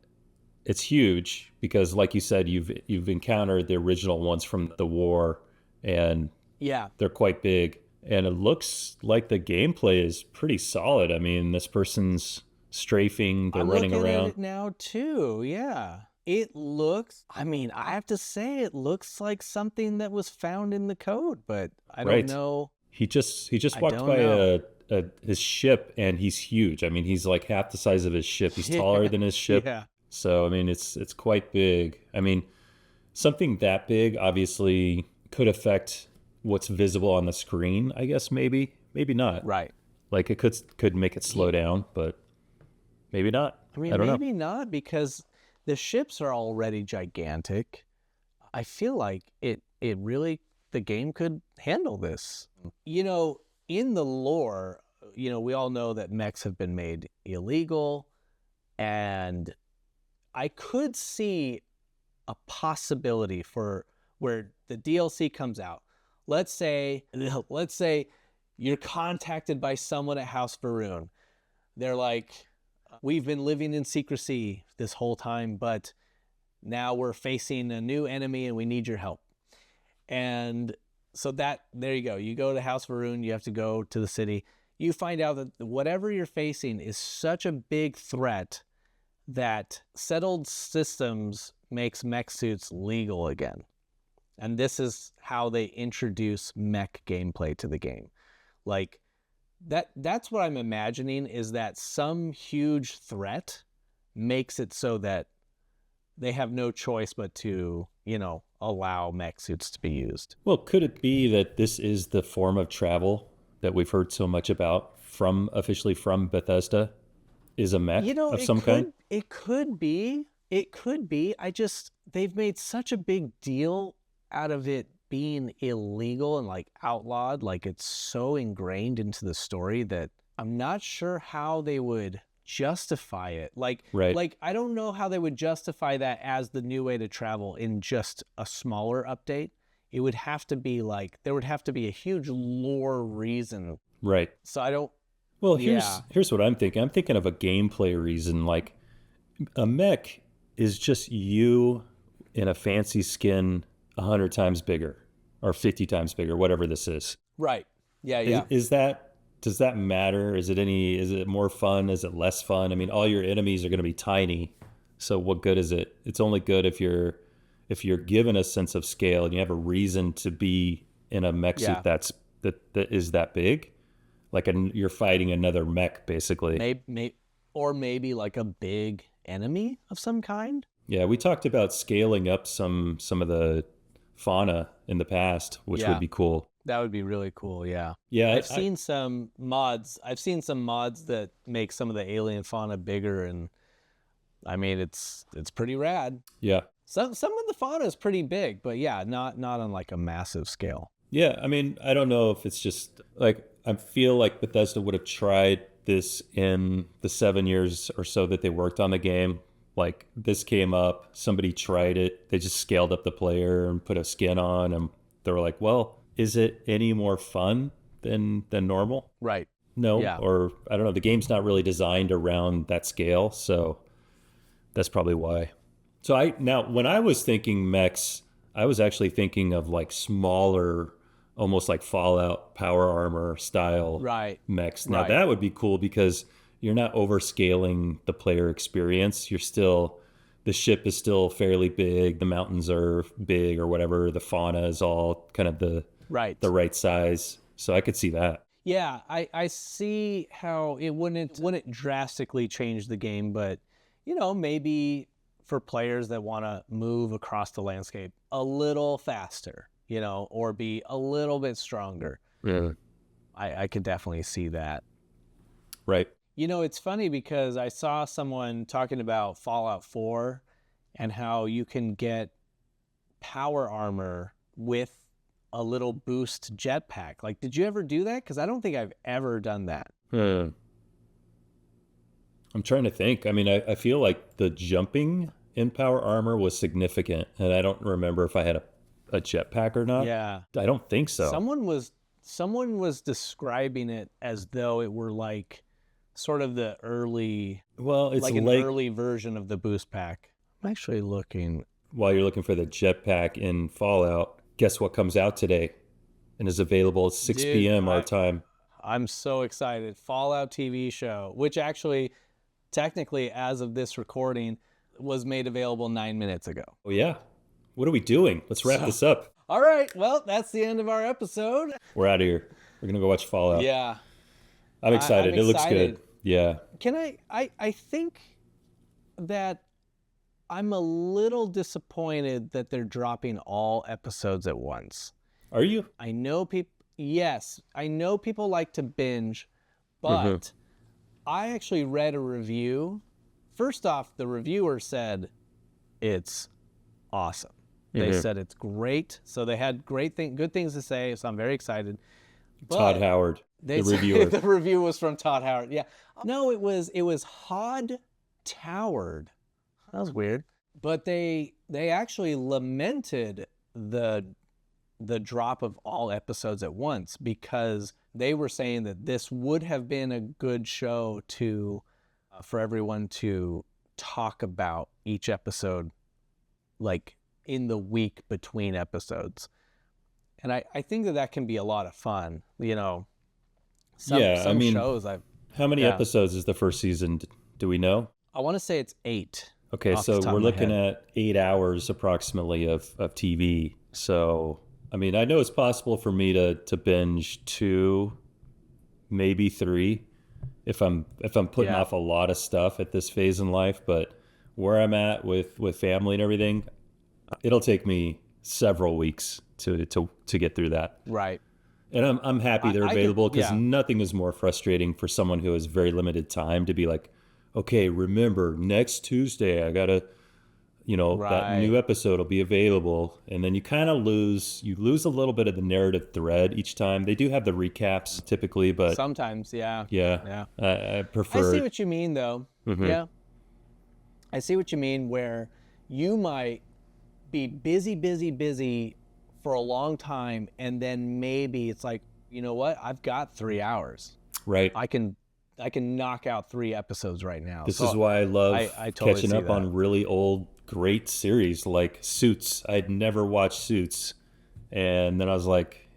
Speaker 2: it's huge because, like you said, you've encountered the original ones from the war, and
Speaker 1: yeah,
Speaker 2: they're quite big. And it looks like the gameplay is pretty solid. I mean, this person's strafing, they're running around.
Speaker 1: I'm looking at it now too, yeah. It looks, I mean, I have to say it looks like something that was found in the code, but I don't know.
Speaker 2: He just walked by his ship, and he's huge. I mean, he's like half the size of his ship. He's taller than his ship.
Speaker 1: Yeah.
Speaker 2: So, I mean, it's quite big. I mean, something that big obviously could affect what's visible on the screen, I guess, maybe not.
Speaker 1: Right.
Speaker 2: Like it could make it slow down, but maybe not.
Speaker 1: I mean, maybe not, because the ships are already gigantic. I feel like it really, the game could handle this. You know, in the lore, you know, we all know that mechs have been made illegal, and I could see a possibility for where the DLC comes out. Let's say you're contacted by someone at House Varun. They're like, we've been living in secrecy this whole time, but now we're facing a new enemy and we need your help. And so there you go. You go to House Varun, you have to go to the city. You find out that whatever you're facing is such a big threat that settled systems makes mech suits legal again. And this is how they introduce mech gameplay to the game. Like, that's what I'm imagining, is that some huge threat makes it so that they have no choice but to, you know, allow mech suits to be used.
Speaker 2: Well, could it be that this is the form of travel that we've heard so much about officially from Bethesda, is a mech of some kind?
Speaker 1: It could be. It could be. They've made such a big deal out of it being illegal and like outlawed, like it's so ingrained into the story that I'm not sure how they would justify it. Like I don't know how they would justify that as the new way to travel in just a smaller update. It would have to be like, there would have to be a huge lore reason.
Speaker 2: Right.
Speaker 1: So I don't.
Speaker 2: Well, here's what I'm thinking. I'm thinking of a gameplay reason. Like, a mech is just you in a fancy skin 100 times bigger or 50 times bigger, whatever this is.
Speaker 1: Right. Yeah.
Speaker 2: Does that matter? Is it more fun? Is it less fun? I mean, all your enemies are going to be tiny. So what good is it? It's only good if you're given a sense of scale and you have a reason to be in a mech suit that is that big. Like you're fighting another mech, basically.
Speaker 1: Maybe like a big enemy of some kind.
Speaker 2: Yeah, we talked about scaling up some of the fauna in the past, which would
Speaker 1: Yeah.
Speaker 2: be cool.
Speaker 1: That would be really cool. Yeah.
Speaker 2: Yeah,
Speaker 1: I've seen some mods. I've seen some mods that make some of the alien fauna bigger, and I mean it's pretty rad.
Speaker 2: yeah.
Speaker 1: Some of the fauna is pretty big, but yeah, not on like a massive scale.
Speaker 2: Yeah, I mean, I don't know if it's just like I feel like Bethesda would have tried this in the 7 years or so that they worked on the game. Like this came up, somebody tried it, they just scaled up the player and put a skin on, and they were like, "Well, is it any more fun than normal?"
Speaker 1: Right.
Speaker 2: No,
Speaker 1: Yeah.
Speaker 2: or I don't know. The game's not really designed around that scale, so that's probably why. So now when I was thinking mechs, I was actually thinking of like smaller, almost like Fallout power armor style
Speaker 1: Right.
Speaker 2: mechs. Now
Speaker 1: Right.
Speaker 2: that would be cool because you're not overscaling the player experience. The ship is still fairly big, the mountains are big or whatever, the fauna is all kind of
Speaker 1: Right.
Speaker 2: the right size. So I could see that.
Speaker 1: Yeah, I see how it wouldn't drastically change the game, but maybe for players that want to move across the landscape a little faster, or be a little bit stronger.
Speaker 2: Yeah.
Speaker 1: I could definitely see that.
Speaker 2: Right.
Speaker 1: It's funny because I saw someone talking about Fallout 4 and how you can get power armor with a little boost jetpack. Like, did you ever do that? Because I don't think I've ever done that.
Speaker 2: I'm trying to think. I mean, I feel like the jumping in power armor was significant, and I don't remember if I had a jetpack or not.
Speaker 1: Yeah.
Speaker 2: I don't think so.
Speaker 1: Someone was describing it as though it were like sort of the early,
Speaker 2: Well, it's
Speaker 1: like an
Speaker 2: late
Speaker 1: early version of the boost pack. I'm actually looking.
Speaker 2: while you're looking for the jetpack in Fallout. Guess what comes out today and is available at 6
Speaker 1: Dude,
Speaker 2: p.m. our time?
Speaker 1: I'm so excited. Fallout TV show, which actually, technically, as of this recording, was made available 9 minutes ago.
Speaker 2: Oh, yeah. What are we doing? Let's wrap this up.
Speaker 1: All right. Well, that's the end of our episode.
Speaker 2: We're out of here. We're going to go watch Fallout.
Speaker 1: Yeah.
Speaker 2: I'm excited.
Speaker 1: I'm
Speaker 2: It looks
Speaker 1: excited.
Speaker 2: good. Yeah.
Speaker 1: Can I think that I'm a little disappointed that they're dropping all episodes at once.
Speaker 2: Are you?
Speaker 1: I know people like to binge, but I actually read a review. First off, the reviewer said it's awesome. They said it's great. So they had good things to say, so I'm very excited.
Speaker 2: Todd Howard, the
Speaker 1: said
Speaker 2: reviewer.
Speaker 1: The review was from Todd Howard. Yeah. No, it was Hod Toward. That was weird. But they actually lamented the drop of all episodes at once because they were saying that this would have been a good show to for everyone to talk about each episode like in the week between episodes. And I think that can be a lot of fun, Some shows
Speaker 2: how many episodes is the first season? Do we know?
Speaker 1: I want to say it's 8.
Speaker 2: Okay,
Speaker 1: off the
Speaker 2: so
Speaker 1: top
Speaker 2: we're
Speaker 1: of my
Speaker 2: looking
Speaker 1: head.
Speaker 2: at 8 hours approximately of TV. So, I mean, I know it's possible for me to binge 2, maybe 3, if I'm putting off a lot of stuff at this phase in life. But where I'm at with family and everything, it'll take me several weeks to get through that.
Speaker 1: Right.
Speaker 2: And I'm happy they're available because
Speaker 1: yeah.
Speaker 2: nothing is more frustrating for someone who has very limited time to be like, okay, remember next Tuesday I gotta, that new episode will be available, and then you kind of lose a little bit of the narrative thread each time. They do have the recaps typically, but
Speaker 1: Sometimes, yeah.
Speaker 2: yeah, I prefer.
Speaker 1: I see what you mean, though. Yeah. I see what you mean, where you might be busy for a long time, and then maybe it's like, you know what? I've got 3 hours.
Speaker 2: Right.
Speaker 1: I can knock out 3 episodes right now.
Speaker 2: This is why I love
Speaker 1: I totally
Speaker 2: catching
Speaker 1: see
Speaker 2: up on really old, great series like Suits. I'd never watched Suits, and then I was like,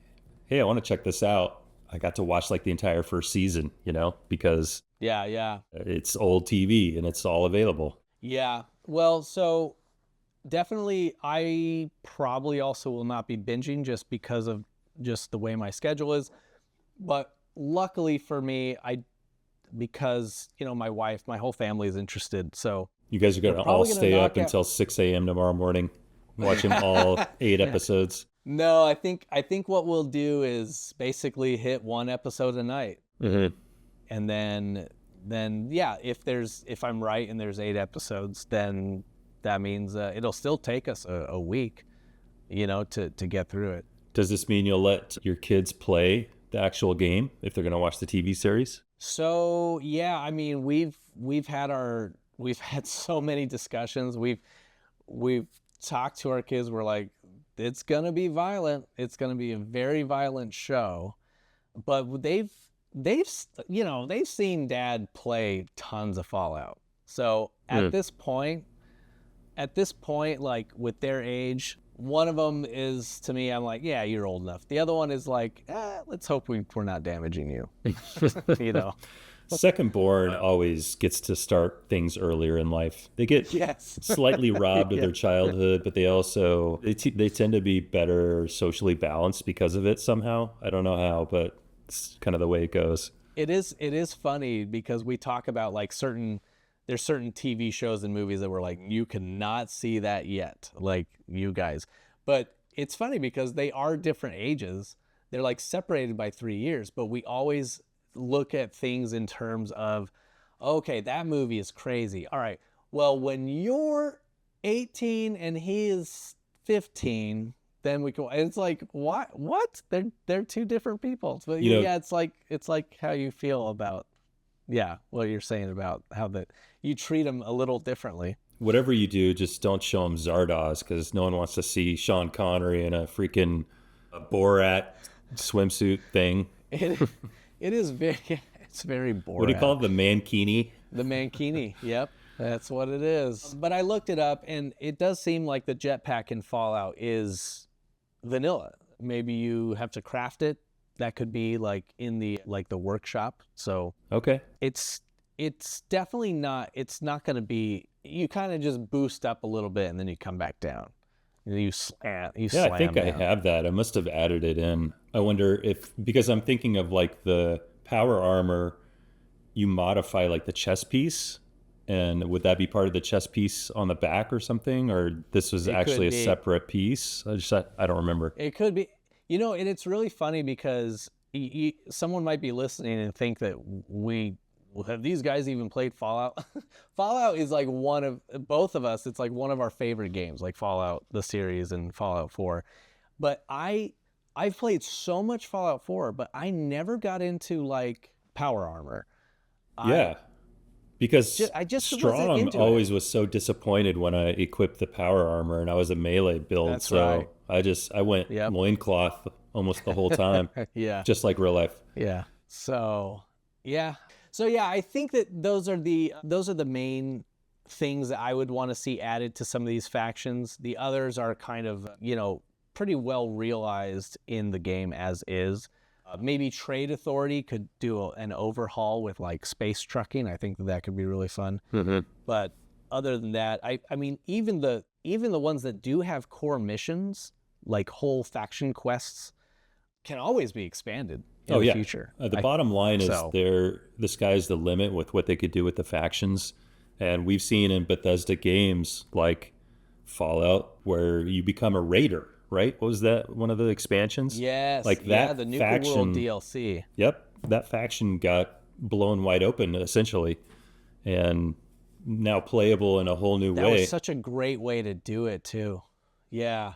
Speaker 2: hey, I want to check this out. I got to watch like the entire first season, because
Speaker 1: Yeah.
Speaker 2: it's old TV and it's all available.
Speaker 1: Yeah. Well, so definitely I probably also will not be binging just because of just the way my schedule is. But luckily for me, because my wife, my whole family is interested. So
Speaker 2: You guys are going to
Speaker 1: probably
Speaker 2: all
Speaker 1: gonna
Speaker 2: stay
Speaker 1: knock
Speaker 2: up until 6 a.m. tomorrow morning. watch them all 8 episodes.
Speaker 1: No, I think what we'll do is basically hit one episode a night.
Speaker 2: Mm-hmm.
Speaker 1: And then yeah, if I'm right and there's 8 episodes, then that means it'll still take us a week, to get through it.
Speaker 2: Does this mean you'll let your kids play the actual game if they're going to watch the TV series?
Speaker 1: So yeah, I mean we've had so many discussions. We've talked to our kids. We're like, it's gonna be violent. It's gonna be a very violent show, but they've seen Dad play tons of Fallout. So at this point, like with their age, one of them is, to me, I'm like, yeah, you're old enough. The other one is like, let's hope we're not damaging you.
Speaker 2: Second born always gets to start things earlier in life. They get slightly robbed of their childhood, but they tend to be better socially balanced because of it somehow. I don't know how, but it's kind of the way it goes.
Speaker 1: It is funny because we talk about like there's certain TV shows and movies that we're like, you cannot see that yet, like you guys. But it's funny because they are different ages. They're like separated by 3 years, but we always look at things in terms of, okay, that movie is crazy. All right, well, when you're 18 and he is 15, then we go. It's like, what? They're two different people. But yeah, it's like how you feel about, what you're saying about how that you treat them a little differently.
Speaker 2: Whatever you do, just don't show them Zardoz, because no one wants to see Sean Connery in a freaking Borat swimsuit thing.
Speaker 1: It is it's very Borat.
Speaker 2: What do you call it? The mankini?
Speaker 1: The mankini, yep. That's what it is. But I looked it up, and it does seem like the jetpack in Fallout is vanilla. Maybe you have to craft it. That could be like in the workshop. So
Speaker 2: okay,
Speaker 1: it's definitely not. It's not going to be. You kind of just boost up a little bit, and then you come back down. You slam.
Speaker 2: I think
Speaker 1: down.
Speaker 2: I have that. I must have added it in. I wonder if, because I'm thinking of like the power armor, you modify like the chest piece, and would that be part of the chest piece on the back or something, or this was actually a separate piece? I don't remember.
Speaker 1: It could be, and it's really funny because someone might be listening and think that have these guys even played Fallout? Fallout is like both of us, it's like one of our favorite games, like Fallout, the series, and Fallout 4. But I've played so much Fallout 4, but I never got into like power armor.
Speaker 2: Because
Speaker 1: I just
Speaker 2: Strong always was so disappointed when I equipped the power armor and I was a melee build.
Speaker 1: That's right.
Speaker 2: I went loincloth almost the whole time.
Speaker 1: Yeah.
Speaker 2: Just like real life.
Speaker 1: Yeah. So I think that those are the main things that I would want to see added to some of these factions. The others are kind of, pretty well realized in the game as is. Maybe Trade Authority could do an overhaul with like space trucking. I think that could be really fun.
Speaker 2: Mm-hmm.
Speaker 1: But other than that, I mean, even the ones that do have core missions, like whole faction quests, can always be expanded in the future.
Speaker 2: The bottom line is the sky's the limit with what they could do with the factions. And we've seen in Bethesda games like Fallout where you become a raider, right? What was that? One of the expansions?
Speaker 1: Yes.
Speaker 2: Like that
Speaker 1: the Nuka
Speaker 2: faction,
Speaker 1: World DLC.
Speaker 2: Yep. That faction got blown wide open, essentially. And now playable in a whole new way.
Speaker 1: That was such a great way to do it, too. Yeah.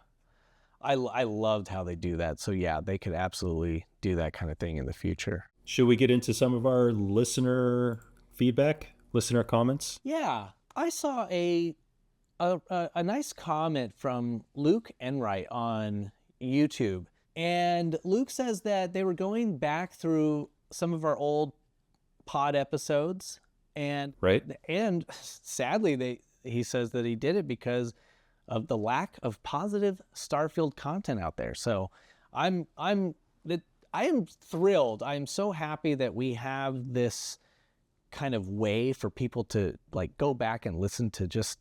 Speaker 1: I loved how they do that. So, yeah, they could absolutely do that kind of thing in the future.
Speaker 2: Should we get into some of our listener feedback, listener comments?
Speaker 1: Yeah. I saw a nice comment from Luke Enright on YouTube. And Luke says that they were going back through some of our old pod episodes. And sadly, he says that he did it because of the lack of positive Starfield content out there. So I am thrilled. I am so happy that we have this kind of way for people to like go back and listen to just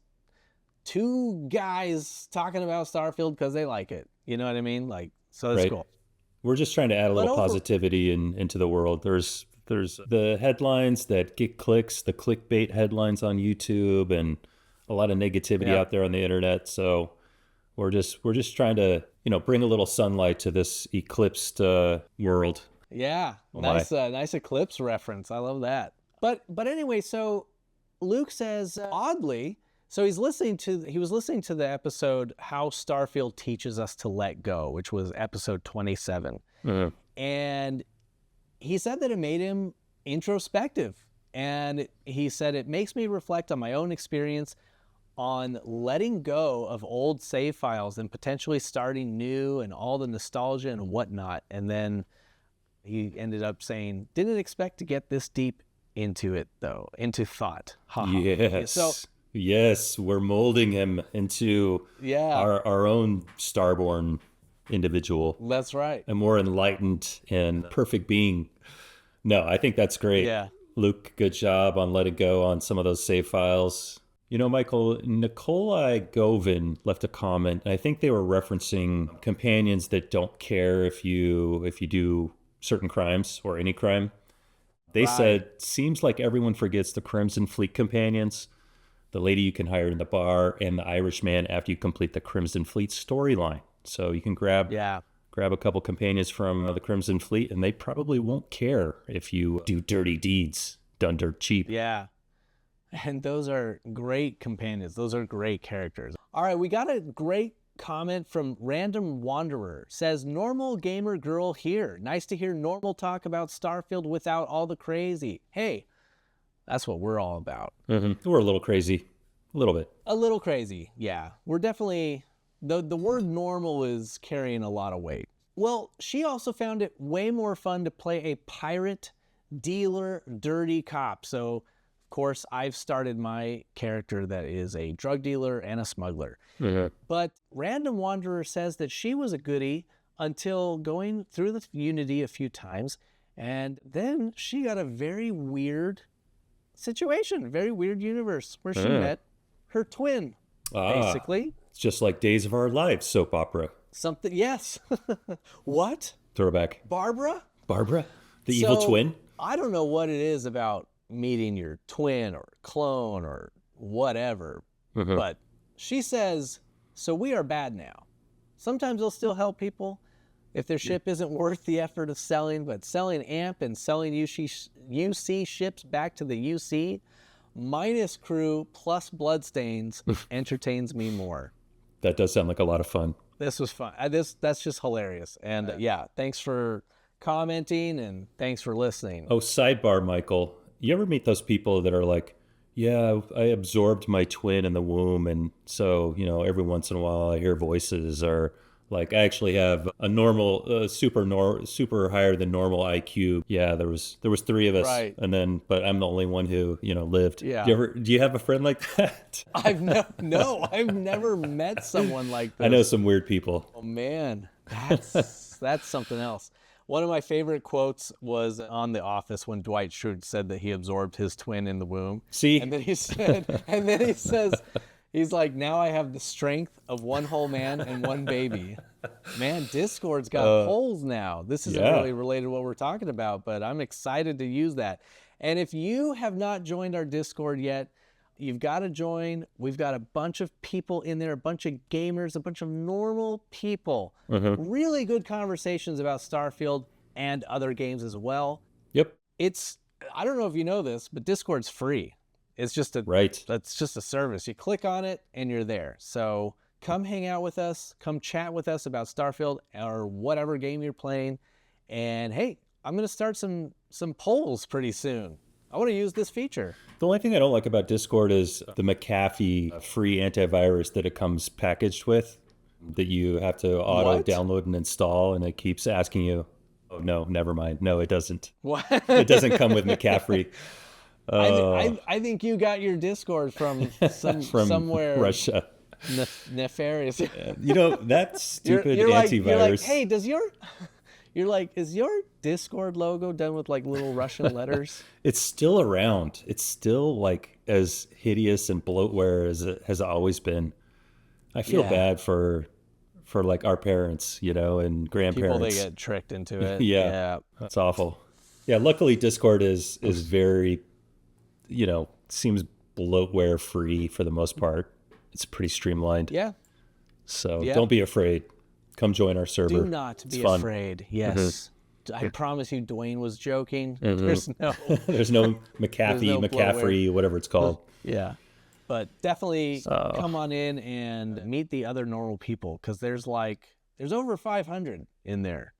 Speaker 1: two guys talking about Starfield because they like it. You know what I mean? Like, so that's cool.
Speaker 2: We're just trying to add a little positivity into the world. There's the headlines that get clicks, the clickbait headlines on YouTube, and a lot of negativity out there on the internet. So We're just trying to, bring a little sunlight to this eclipsed world.
Speaker 1: Yeah,
Speaker 2: Oh my.
Speaker 1: nice eclipse reference. I love that. But anyway, so Luke says oddly, so he was listening to the episode How Starfield Teaches Us to Let Go, which was episode 27.
Speaker 2: Mhm.
Speaker 1: And he said that it made him introspective. And he said it makes me reflect on my own experience on letting go of old save files and potentially starting new and all the nostalgia and whatnot. And then he ended up saying, didn't expect to get this deep into it, though, into thought.
Speaker 2: Yes.
Speaker 1: So,
Speaker 2: yes, we're molding him into
Speaker 1: yeah,
Speaker 2: our own starborn individual,
Speaker 1: that's right.
Speaker 2: a more enlightened and perfect being. No, I think that's great.
Speaker 1: Yeah.
Speaker 2: Luke, good job on letting go on some of those save files. Michael, Nikolai Govin left a comment, and I think they were referencing companions that don't care if you do certain crimes or any crime. They said, seems like everyone forgets the Crimson Fleet companions, the lady you can hire in the bar, and the Irishman after you complete the Crimson Fleet storyline. So you can grab a couple companions from the Crimson Fleet, and they probably won't care if you do dirty deeds done dirt cheap.
Speaker 1: Yeah. And those are great companions. Those are great characters. All right, we got a great comment from Random Wanderer. Says, normal gamer girl here. Nice to hear normal talk about Starfield without all the crazy. Hey, that's what we're all about.
Speaker 2: Mm-hmm. We're a little crazy. A little bit.
Speaker 1: A little crazy, yeah. We're definitely, the word normal is carrying a lot of weight. Well, she also found it way more fun to play a pirate, dealer, dirty cop. So, of course, I've started my character that is a drug dealer and a smuggler.
Speaker 2: Mm-hmm.
Speaker 1: But Random Wanderer says that she was a goodie until going through the Unity a few times, and then she got a very weird situation, very weird universe where she met her twin, basically.
Speaker 2: It's just like Days of Our Lives soap opera.
Speaker 1: Something, yes. What?
Speaker 2: Throwback.
Speaker 1: Barbara?
Speaker 2: The evil twin?
Speaker 1: I don't know what it is about meeting your twin or clone or whatever, but she says, so we are bad now. Sometimes they'll still help people if their ship isn't worth the effort of selling, but selling AMP and selling UC ships back to the UC, minus crew plus bloodstains, entertains me more.
Speaker 2: That does sound like a lot of fun.
Speaker 1: This was fun. That's just hilarious. And yeah, thanks for commenting and thanks for listening.
Speaker 2: Oh, sidebar, Michael. You ever meet those people that are like, yeah, I absorbed my twin in the womb, and so, every once in a while I hear voices, or like I actually have a normal, super higher than normal IQ. Yeah, there was three of us,
Speaker 1: right.
Speaker 2: And then, but I'm the only one who, lived.
Speaker 1: Yeah.
Speaker 2: Do you have a friend like that?
Speaker 1: I've never met someone like this.
Speaker 2: I know some weird people.
Speaker 1: Oh man, that's something else. One of my favorite quotes was on The Office when Dwight Schrute said that he absorbed his twin in the womb.
Speaker 2: See?
Speaker 1: And then he says, he's like, now I have the strength of one whole man and one baby. Man, Discord's got polls now. This isn't really related to what we're talking about, but I'm excited to use that. And if you have not joined our Discord yet, you've got to join. We've got a bunch of people in there, a bunch of gamers, a bunch of normal people. Really good conversations about Starfield and other games as well.
Speaker 2: Yep.
Speaker 1: I don't know if you know this, but Discord's free. It's just That's just a service. You click on it and you're there. So come hang out with us. Come chat with us about Starfield or whatever game you're playing. And hey, I'm going to start some polls pretty soon. I want to use this feature.
Speaker 2: The only thing I don't like about Discord is the McAfee free antivirus that it comes packaged with, that you have to auto download and install, and it keeps asking you, oh, no, never mind. No, it doesn't.
Speaker 1: What?
Speaker 2: It doesn't come with McAfee.
Speaker 1: I think you got your Discord from somewhere
Speaker 2: Russia.
Speaker 1: Nefarious.
Speaker 2: That stupid
Speaker 1: you're
Speaker 2: antivirus.
Speaker 1: You're like, hey, is your Discord logo done with like little Russian letters?
Speaker 2: It's still around. It's still like as hideous and bloatware as it has always been. I feel bad for like our parents, and grandparents.
Speaker 1: People, they get tricked into it.
Speaker 2: Yeah. That's awful. Yeah, luckily Discord is very, seems bloatware free for the most part. It's pretty streamlined.
Speaker 1: Yeah.
Speaker 2: So
Speaker 1: Yeah.
Speaker 2: don't be afraid. Come join our server.
Speaker 1: Do not
Speaker 2: It's
Speaker 1: be
Speaker 2: fun.
Speaker 1: afraid. Yes. I promise you, Duane was joking.
Speaker 2: Mm-hmm.
Speaker 1: There's no
Speaker 2: McCaffrey, whatever it's called.
Speaker 1: Yeah. But definitely come on in and meet the other normal people, because there's over 500 in there.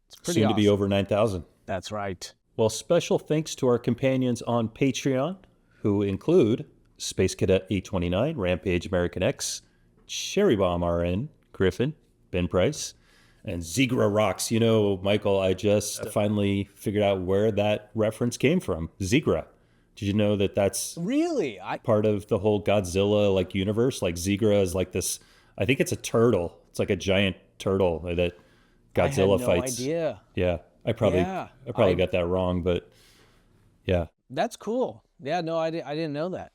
Speaker 1: It's pretty
Speaker 2: Soon
Speaker 1: awesome.
Speaker 2: to be over 9,000.
Speaker 1: That's right.
Speaker 2: Well, special thanks to our companions on Patreon, who include Space Cadet 829, Rampage American X, Cherry Bomb RN, Griffin, Ben Price, and Zigra Rocks. You know, Michael, I just finally figured out where that reference came from. Zigra. Did you know that that's
Speaker 1: really
Speaker 2: part of the whole Godzilla like universe? Like Zigra is like this, I think it's a turtle. It's like a giant turtle that Godzilla fights.
Speaker 1: I had no idea.
Speaker 2: Yeah. I probably got that wrong, but yeah.
Speaker 1: That's cool. Yeah, no, I didn't know that.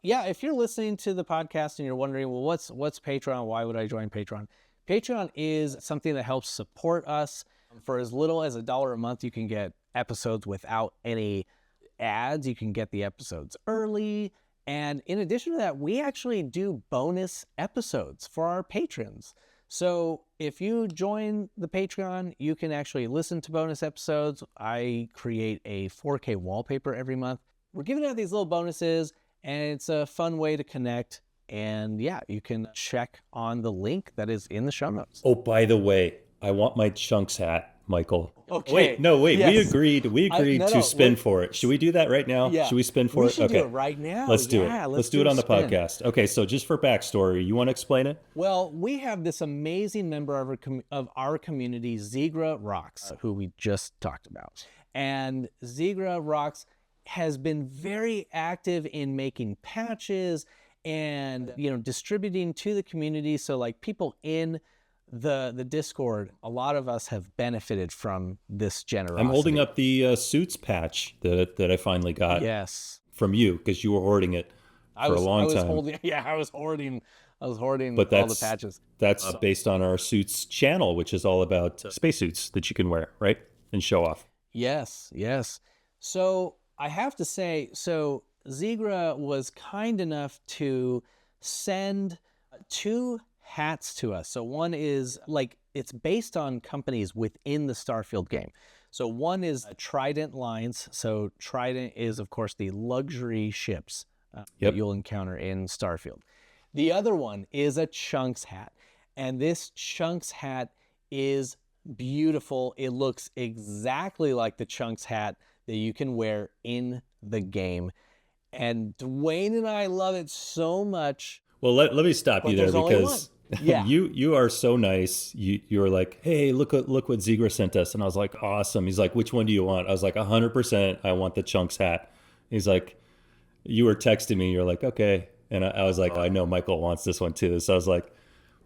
Speaker 1: Yeah, if you're listening to the podcast and you're wondering, well, what's Patreon? Why would I join Patreon? Patreon is something that helps support us. For as little as $1 a month, you can get episodes without any ads. You can get the episodes early. And in addition to that, we actually do bonus episodes for our patrons. So if you join the Patreon, you can actually listen to bonus episodes. I create a 4K wallpaper every month. We're giving out these little bonuses, and it's a fun way to connect. And yeah, you can check on the link that is in the show notes.
Speaker 2: Oh, by the way, I want my Chunks hat, Michael.
Speaker 1: Okay.
Speaker 2: Wait.
Speaker 1: Yes.
Speaker 2: We agreed to spin for it. Should we do that right now?
Speaker 1: Yeah.
Speaker 2: Should we spin for it?
Speaker 1: We should do it right now.
Speaker 2: Let's do it. Let's do it on the
Speaker 1: spin.
Speaker 2: podcast. Okay, so just for backstory, you want to explain it?
Speaker 1: Well, we have this amazing member of our community, Zigra Rocks, who we just talked about. And Zigra Rocks has been very active in making patches and, distributing to the community. So like people in the Discord, a lot of us have benefited from this generosity.
Speaker 2: I'm holding up the suits patch that I finally got.
Speaker 1: Yes.
Speaker 2: From you, because you were hoarding it for a long time.
Speaker 1: I was hoarding all the patches.
Speaker 2: That's based on our suits channel, which is all about spacesuits that you can wear, right? And show off.
Speaker 1: Yes. So I have to say, Zigra was kind enough to send 2 hats to us. So one is it's based on companies within the Starfield game. So one is Trident Lines. So Trident is, of course, the luxury ships that you'll encounter in Starfield. The other one is a Chunks hat. And this Chunks hat is beautiful. It looks exactly like the Chunks hat that you can wear in the game. And Duane and I love it so much.
Speaker 2: Well, let me stop you there, because
Speaker 1: yeah.
Speaker 2: you are so nice. You were like, hey, look what Zigra sent us. And I was like, awesome. He's like, which one do you want? I was like, 100%, I want the Chunks hat. He's like, you were texting me. You're like, okay. And I was like, I know Michael wants this one too. So I was like,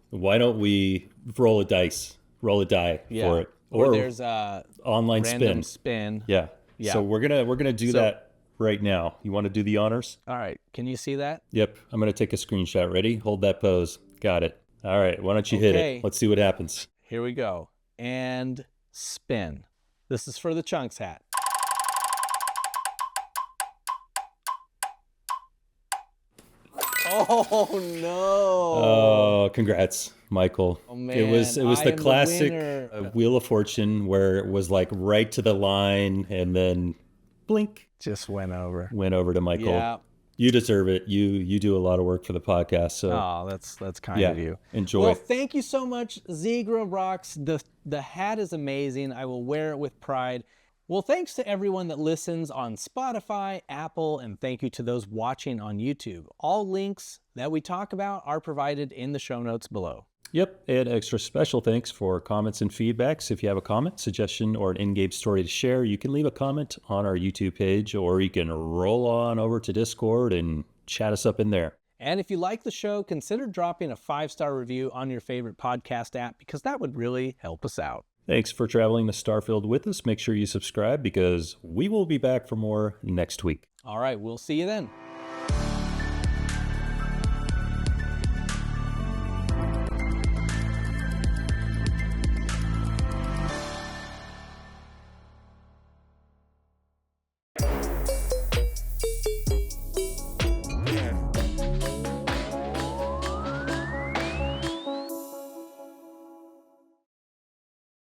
Speaker 2: why don't we roll a die for it?
Speaker 1: Or there's a
Speaker 2: online
Speaker 1: random spin.
Speaker 2: Yeah. So we're gonna do that right now. You want to do the honors?
Speaker 1: All right. Can you see that?
Speaker 2: Yep. I'm gonna take a screenshot. Ready? Hold that pose. Got it. All right. Why don't you hit it? Let's see what happens.
Speaker 1: Here we go. And spin. This is for the Chunks hat. Oh no!
Speaker 2: Oh, congrats, Michael.
Speaker 1: Oh man,
Speaker 2: it was the classic Wheel of Fortune, where it was like right to the line and then blink,
Speaker 1: just went over
Speaker 2: to Michael.
Speaker 1: Yeah,
Speaker 2: you deserve it. You do a lot of work for the podcast. So
Speaker 1: that's kind of you.
Speaker 2: Enjoy.
Speaker 1: Well, thank you so much, Zigra Rocks. The hat is amazing. I will wear it with pride. Well, thanks to everyone that listens on Spotify, Apple, and thank you to those watching on YouTube. All links that we talk about are provided in the show notes below.
Speaker 2: Yep, and extra special thanks for comments and feedbacks. If you have a comment, suggestion, or an in-game story to share, you can leave a comment on our YouTube page, or you can roll on over to Discord and chat us up in there.
Speaker 1: And if you like the show, consider dropping a 5-star review on your favorite podcast app, because that would really help us out.
Speaker 2: Thanks for traveling to Starfield with us. Make sure you subscribe, because we will be back for more next week.
Speaker 1: All right, we'll see you then.